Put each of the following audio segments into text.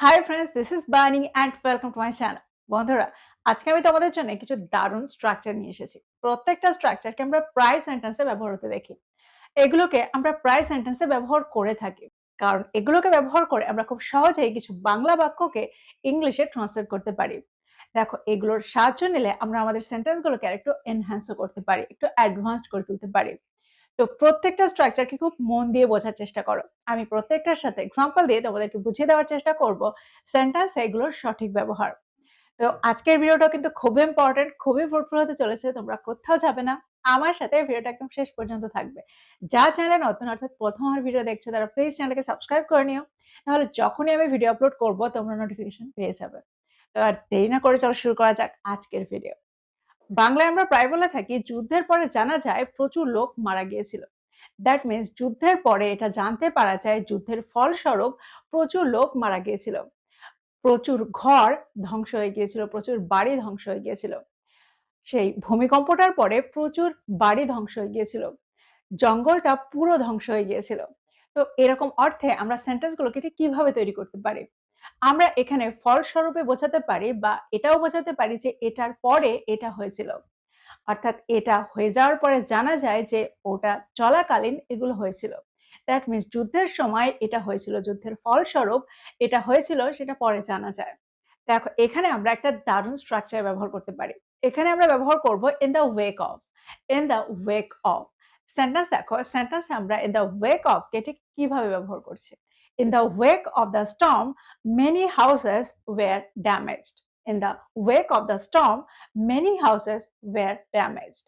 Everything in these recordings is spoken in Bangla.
হাই ফ্রেন্ডস, দিস ইজ বানি and welcome to my channel. বন্ধুরা, আজকে আমি তোমাদের জন্য কিছু দারুণ স্ট্রাকচার নিয়ে এসেছি। প্রত্যেকটা স্ট্রাকচারকে আমরা প্রায় সেন্টেন্সে ব্যবহার হতে দেখি। এগুলোকে আমরা প্রায় সেন্টেন্সে ব্যবহার করে থাকি, কারণ এগুলোকে ব্যবহার করে আমরা খুব সহজেই কিছু বাংলা বাক্যকে ইংলিশে ট্রান্সলেট করতে পারি। দেখো, এগুলোর সাহায্য নিলে আমরা আমাদের সেন্টেন্সগুলোকে আরেকটু এনহ্যান্সও করতে পারি, একটু অ্যাডভান্সড করে তুলতে পারি। তো প্রত্যেকটা স্ট্রাকচারকে খুব মন দিয়ে বোঝার চেষ্টা করো। আমি প্রত্যেকটার সাথে এক্সাম্পল দিয়ে তোমাদেরকে বুঝিয়ে দেওয়ার চেষ্টা করব সেন্টেন্স এগুলোর সঠিক ব্যবহার। তো আজকের ভিডিওটা কিন্তু খুবই ইম্পর্টেন্ট, খুবই ফ্রুটফুল হতে চলেছে। তোমরা কোথাও যাবে না। আমার সাথে ভিডিওটা একদম শেষ পর্যন্ত থাকবে। যা চ্যানেলে নতুন অর্থাৎ প্রথম আমার ভিডিও দেখছো তারা প্লিজ চ্যানেলকে সাবস্ক্রাইব করে নিও। তাহলে যখনই আমি ভিডিও আপলোড করব তোমরা নোটিফিকেশন পেয়ে যাবে। তো আর দেরি না করে চলো শুরু করা যাক আজকের ভিডিও। বাংলায় আমরা প্রায় বলে থাকি যুদ্ধের পরে জানা যায় প্রচুর লোক মারা গিয়েছিল। দ্যাট মিনস যুদ্ধের পরে এটা জানতে পারা যায় যুদ্ধের ফলস্বরূপ প্রচুর লোক মারা গিয়েছিল, প্রচুর ঘর ধ্বংস হয়ে গিয়েছিল, প্রচুর বাড়ি ধ্বংস হয়ে গিয়েছিল। সেই ভূমিকম্পটার পরে প্রচুর বাড়ি ধ্বংস হয়ে গিয়েছিল, জঙ্গলটা পুরো ধ্বংস হয়ে গিয়েছিল। তো এরকম অর্থে আমরা সেন্টেন্সগুলোকে ঠিক কিভাবে তৈরি করতে পারি? আমরা এখানে ফলস্বরূপে বোঝাতে পারি বা এটাও বোঝাতে পারি যে এটার পরে এটা হয়েছিল। অর্থাৎ এটা হয়ে যাওয়ার পরে জানা যায় যে ওটা চলাকালীন এগুলো হয়েছিল। দ্যাট মিনস যুদ্ধের সময় এটা হয়েছিল, যুদ্ধের ফলস্বরূপ এটা হয়েছিল সেটা পরে জানা যায়। দেখো, এখানে আমরা একটা দারুণ স্ট্রাকচার ব্যবহার করতে পারি। এখানে আমরা ব্যবহার করব in the wake of. In the wake of sentence, দেখো সেন্টেন্সে আমরা ইন দ্য ওয়েক অফ কে ঠিক কিভাবে ব্যবহার করছি। In the wake of the storm many houses were damaged. In the wake of the storm, many houses were damaged.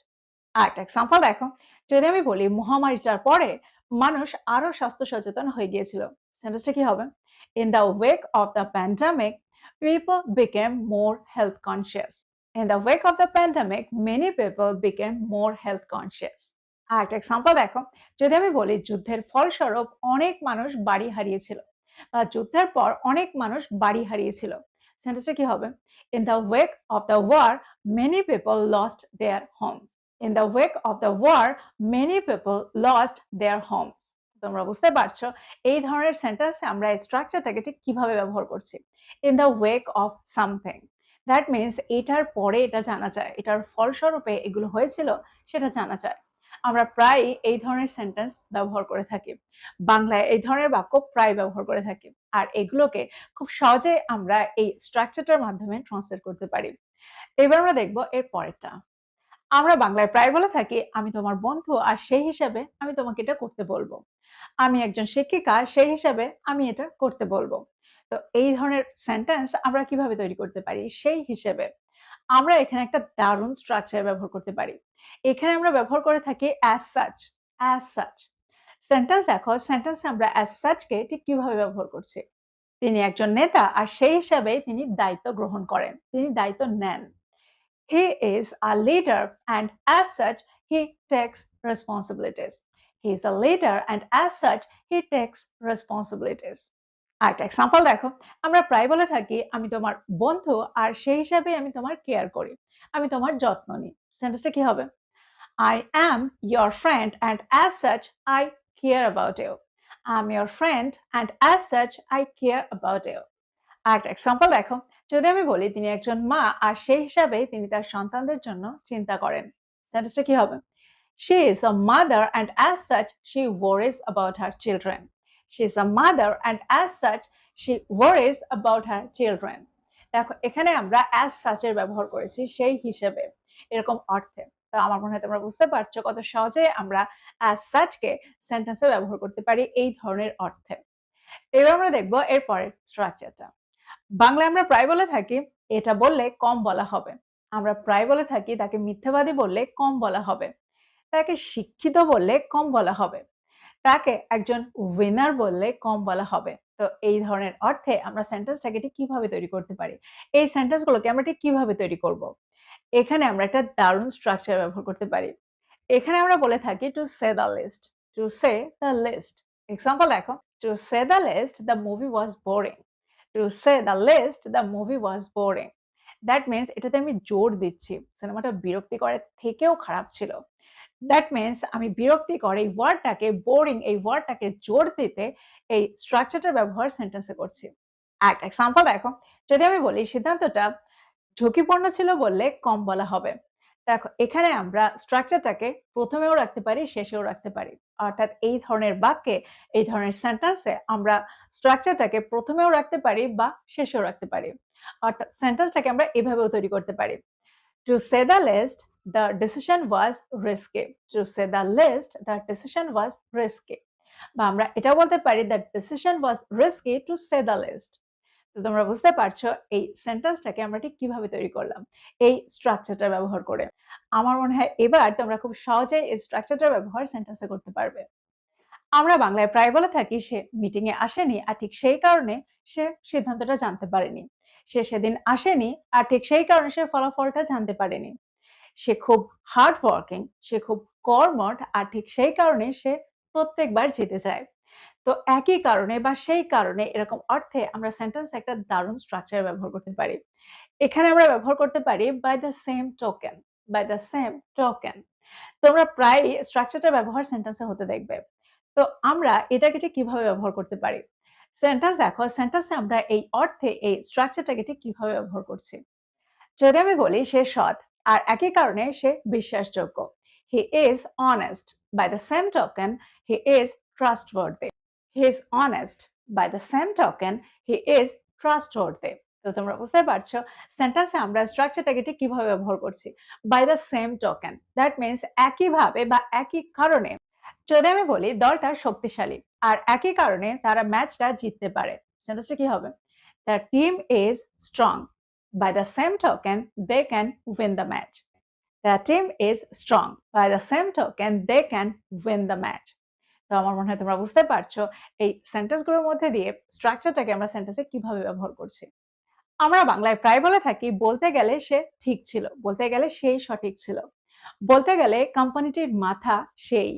আরেকটা এক্সাম্পল দেখো, যদি আমি বলি মহামারীটার পরে মানুষ আরো স্বাস্থ্য সচেতন হয়ে গিয়েছিল, সেন্টেন্সটা কি হবে? In the wake of the pandemic, people became more health conscious. In the wake of the pandemic, many people became more health conscious. আরেকটা এক্সাম্পল দেখো, যদি আমি বলি যুদ্ধের ফলস্বরূপ অনেক মানুষ বাড়ি হারিয়েছিল বা যুদ্ধের পর অনেক মানুষ বাড়ি হারিয়েছিল, সেন্টেন্সটা কি হবে? In the wake of the war, many people lost their homes. In the wake of the war, many people lost their homes. তোমরা বুঝতে পারছো এই ধরনের সেন্টেন্সে আমরা এই স্ট্রাকচারটাকে ঠিক কিভাবে ব্যবহার করছি। In the wake of something, that means এটার পরে এটা জানা যায়, এটার ফলস্বরূপে এগুলো হয়েছিল সেটা জানা যায়। আমরা প্রায় এই ধরনের সেন্টেন্স ব্যবহার করে থাকি, বাংলায় এই ধরনের বাক্য প্রায় ব্যবহার করে থাকি, আর এগুলোকে খুব সহজে আমরা এই স্ট্রাকচারটার মাধ্যমে ট্রান্সলেট করতে পারি। এবার আমরা দেখব এর পরেরটা। আমরা বাংলায় প্রায় বলে থাকি আমি তোমার বন্ধু আর সেই হিসাবে আমি তোমাকে এটা করতে বলবো। আমি একজন শিক্ষিকা, সেই হিসাবে আমি এটা করতে বলবো। তো এই ধরনের সেন্টেন্স আমরা কিভাবে তৈরি করতে পারি? সেই হিসেবে আমরা এখানে একটা দারুণ স্ট্রাকচার ব্যবহার করতে পারি। এখানে আমরা ব্যবহার করে থাকি as such. As such sentence, দেখো সেন্টেন্সে আমরা অ্যাজ সাচ কে ঠিক কিভাবে ব্যবহার করছি। তিনি একজন নেতা আর সেই হিসাবে তিনি দায়িত্ব গ্রহণ করেন, তিনি দায়িত্ব নেন। He is a leader and as such he takes responsibilities. He is a leader and as such he takes responsibilities. আরেকটা এক্সাম্পল দেখো, আমরা প্রায় বলে থাকি আমি তোমার বন্ধু আর সেই হিসাবে আমি তোমার কেয়ার করি, আমি তোমার যত্ন নিই। সেন্টেন্সটা কি হবে? I am your friend and as such I care about you. I'm your friend and as such I care about you. আরেকটা এক্সাম্পল দেখো, যদি আমি বলি তিনি একজন মা আর সেই হিসাবে তিনি তার সন্তানদের জন্য চিন্তা করেন, সেন্টেন্সটা কি হবে? She is a mother and as such she worries about her children. She is a mother and as such she worries about her children. দেখো, এখানে আমরা as such এর ব্যবহার করেছি সেই হিসেবে, এরকম অর্থে। তো আমার মনে হয় তোমরা বুঝতে পারছো কত সহজে আমরা as such কে সেন্টেন্সে ব্যবহার করতে পারি এই ধরনের অর্থে। এবার আমরা দেখবো এর পরের স্ট্রাকচারটা। বাংলায় আমরা প্রায় বলে থাকি এটা বললে কম বলা হবে। আমরা প্রায় বলে থাকি তাকে মিথ্যাবাদী বললে কম বলা হবে, তাকে শিক্ষিত বললে কম বলা হবে, তাকে একজন উইনার বললে কম বলা হবে। তো এই ধরনের অর্থে আমরা সেন্টেন্সটাকে ঠিক কিভাবে তৈরি করতে পারি, এই সেন্টেন্সগুলোকে আমরা ঠিক কিভাবে তৈরি করব। এখানে আমরা একটা দারুণ স্ট্রাকচার ব্যবহার করতে পারি। এখানে আমরা বলে থাকি to say the least. To say the least example দেখো, to say the least the movie was boring. To say the least, the movie was boring. That means এটাতে আমি জোর দিচ্ছি সিনেমাটা বিরক্তিকরের থেকেও খারাপ ছিল। That means আমি বিরক্তিকর এই ওয়ার্ডটাকে, বোরিং এই ওয়ার্ডটাকে জোর দিতে এই স্ট্রাকচারটার ব্যবহার সেন্টেন্সে করছি। একটা এক্সাম্পল দেখো, যদি আমি বলি সিদ্ধান্তটা ঝুঁকিপূর্ণ ছিল বললে কম বলা হবে। দেখো এখানে আমরা স্ট্রাকচারটাকে প্রথমেও রাখতে পারি, শেষেও রাখতে পারি। অর্থাৎ এই ধরনের বাক্যে, এই ধরনের সেন্টেন্সে আমরা স্ট্রাকচারটাকে প্রথমেও রাখতে পারি বা শেষেও রাখতে পারি। অর্থাৎ সেন্টেন্সটাকে আমরা এভাবেও তৈরি করতে পারি। To say the least, the decision was risky. To say the least, the decision was risky. বা আমরা এটাও বলতে পারি the decision was risky to say the least. তো তোমরা বুঝতে পারছো এই সেন্টেন্সটাকে আমরা ঠিক কিভাবে তৈরি করলাম এই স্ট্রাকচারটা ব্যবহার করে। আমার মনে হয় এবার তোমরা খুব সহজেই এই স্ট্রাকচারটার ব্যবহার সেন্টেন্সে করতে পারবে। আমরা বাংলায় প্রায় বলে থাকি সে মিটিং এ আসেনি আর ঠিক সেই কারণে সে সিদ্ধান্তটা জানতে পারেনি। সে সেদিন আসেনি আর ঠিক সেই কারণে সে ফলাফলটা জানতে পারেনি। সে খুব হার্ড ওয়ার্কিং, সে খুব কর্মঠ আর ঠিক সেই কারণে সে প্রত্যেকবার জিতে যায়। তো একই কারণে বা সেই কারণে এরকম অর্থে আমরা সেন্টেন্স একটা দারুণ স্ট্রাকচার ব্যবহার করতে পারি। এখানে আমরা ব্যবহার করতে পারি by the same token, by the same token. তোমরা প্রায়ই স্ট্রাকচারটা ব্যবহার সেন্টেন্সে হতে দেখবে। তো আমরা এটাকে ঠিক কিভাবে ব্যবহার করতে পারি? সেন্টেন্স দেখো, সেন্টেন্সে আমরা এই অর্থে এই স্ট্রাকচারটাকে ঠিক কিভাবে ব্যবহার করছি। যদি আমি বলি সে সৎ আর একই কারণে সে বিশ্বাসযোগ্য। He is honest. By the same token, he is trustworthy. He is honest. By the same token, he is trustworthy. তো তোমরা বুঝতে পারছো সেন্টেন্সে আমরা স্ট্রাকচারটাকে ঠিক কিভাবে ব্যবহার করছি। By the same token. That means একইভাবে বা একই কারণে। যদি আমি বলি দলটা শক্তিশালী আর একই কারণে তারা ম্যাচটা জিততে পারে। সেন্টেন্সটা কি হবে? The team is strong. By the same token, they can win the match. The team is strong. By the same token, they can win the match. তো আমার মনে হয় তোমরা বুঝতে পারছো এই সেন্টেন্সগুলোর মধ্যে দিয়ে স্ট্রাকচারটাকে আমরা সেন্টেন্সে কিভাবে ব্যবহার করছি। আমরা বাংলায় প্রায় বলে থাকি বলতে গেলে সে ঠিক ছিল, বলতে গেলে সেই সঠিক ছিল, বলতে গেলে কোম্পানিটির মাথা সেই,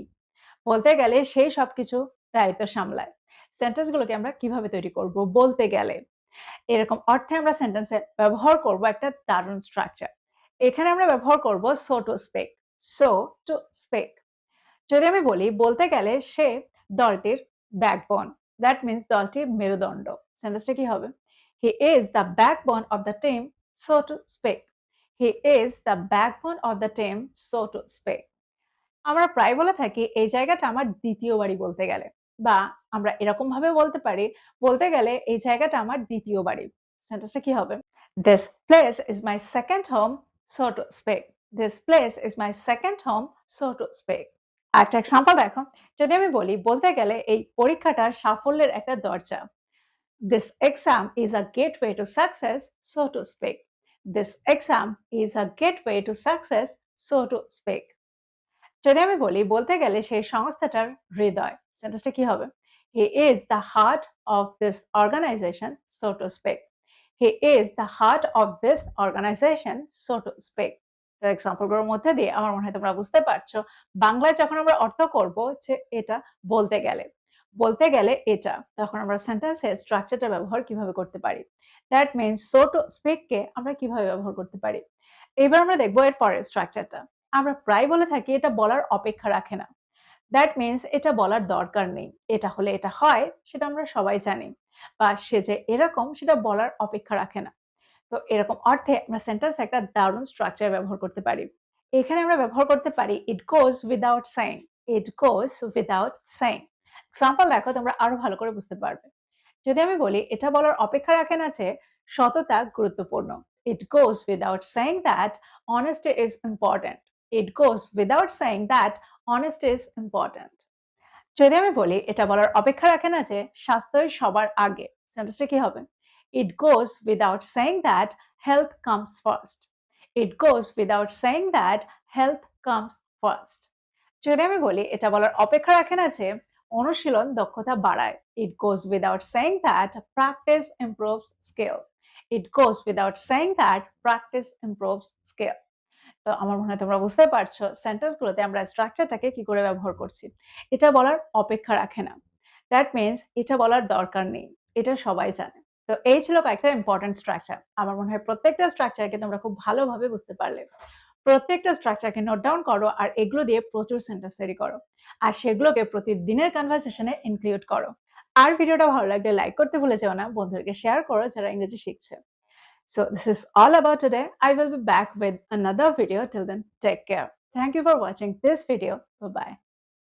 বলতে গেলে সেই সবকিছু দায়িত্ব সামলায়। সেন্টেন্সগুলোকে আমরা কিভাবে তৈরি করব? বলতে গেলে এরকম অর্থে আমরা সেন্টেন্সে ব্যবহার করব একটা দারুণ স্ট্রাকচার। এখানে আমরা ব্যবহার করব so to speak, so to speak. যদি আমি বলি বলতে গেলে সে দলটির ব্যাকবোন, দ্যাট মিন্স দলটির মেরুদণ্ড। সেন্টেন্সটা কি হবে? He is the backbone of the team, so to speak. He is the backbone of the team, so to speak. আমরা প্রায় বলে থাকি এই জায়গাটা আমার দ্বিতীয় বাড়ি বলতে গেলে, বা আমরা এরকম ভাবে বলতে পারি বলতে গেলে এই জায়গাটা আমার দ্বিতীয় বাড়ি। সেন্টেন্সটা কি হবে? This place is my second home, so to speak. This place is my second home, so to speak. একটা এক্সাম্পল দেখো, যদি আমি বলি বলতে গেলে এই পরীক্ষাটা সাফল্যের একটা দরজা। This exam is a gateway to success, so to speak. This exam is a gateway to success, so to speak. যদি আমি বলি বলতে গেলে সেই সংস্থাটার হৃদয়, সেন্টেন্সটা কি হবে? He is the heart of this organization, so to speak. He is the heart of this organization, so to speak. তো এক্সাম্পলগুলোর মধ্যে দিয়ে আমার মনে হয় তোমরা বুঝতে পারছো বাংলায় যখন আমরা অর্থ করব যে এটা বলতে গেলে, বলতে গেলে এটা, তখন আমরা সেন্টেন্সে স্ট্রাকচারটা ব্যবহার কিভাবে করতে পারি। That means so to speak কে আমরা কিভাবে ব্যবহার করতে পারি। এবার আমরা দেখবো এর পরের স্ট্রাকচারটা। আমরা প্রায় বলে থাকি এটা বলার অপেক্ষা রাখে না। দ্যাট মিন্স এটা বলার দরকার নেই। এটা হলে এটা হয় সেটা আমরা সবাই জানি। বা সে যে এরকম সেটা বলার অপেক্ষা রাখে না। তো এরকম অর্থে আমরা সেন্টেন্সে একটা দারুণ স্ট্রাকচার ব্যবহার করতে পারি। এখানে আমরা ব্যবহার করতে পারি ইট গোজ উইথআউট সেইং। ইট গোজ উইথআউট সেইং। এক্সাম্পল দেখো তোমরা আরো ভালো করে বুঝতে পারবে। যদি আমি বলি এটা বলার অপেক্ষা রাখে না যে সততা গুরুত্বপূর্ণ। It goes without saying that honesty is important. It goes without saying that honesty is important. যদি আমি বলি এটা বলার অপেক্ষা রাখে না যে স্বাস্থ্যই সবার আগে, সেন্টেন্সটা কি হবে? It goes without saying that health comes first. It goes without saying that health comes first. যদি আমি বলি এটা বলার অপেক্ষা রাখে না যে অনুশীলন দক্ষতা বাড়ায়। It goes without saying that practice improves skill. It goes without saying that practice improves skill. তো আমার মনে হয় তোমরা বুঝতে পারছো সেন্টেন্সগুলোতে আমরা স্ট্রাকচারটাকে কি করে ব্যবহার করছি। এটা বলার অপেক্ষা রাখে না। দ্যাট মিন্স এটা বলার দরকার নেই। এটা সবাই জানে। তো এই ছিল কয়েকটা ইম্পর্টেন্ট স্ট্রাকচার। আমার মনে হয় প্রত্যেকটা স্ট্রাকচারকে তোমরা খুব ভালোভাবে বুঝতে পারলে। প্রত্যেকটা স্ট্রাকচারকে নোট ডাউন করো আর এগুলো দিয়ে প্রচুর সেন্টেন্স তৈরি করো। আর সেগুলোকে প্রতিদিনের কনভারসেশনে ইনক্লুড করো। আর ভিডিওটা ভালো লাগলে লাইক করতে ভুলে যেও না, বন্ধুদেরকে শেয়ার করো যারা ইংরেজি শিখছে। So this is all about today. I will be back with another video. Till then, take care. Thank you for watching this video. Bye bye.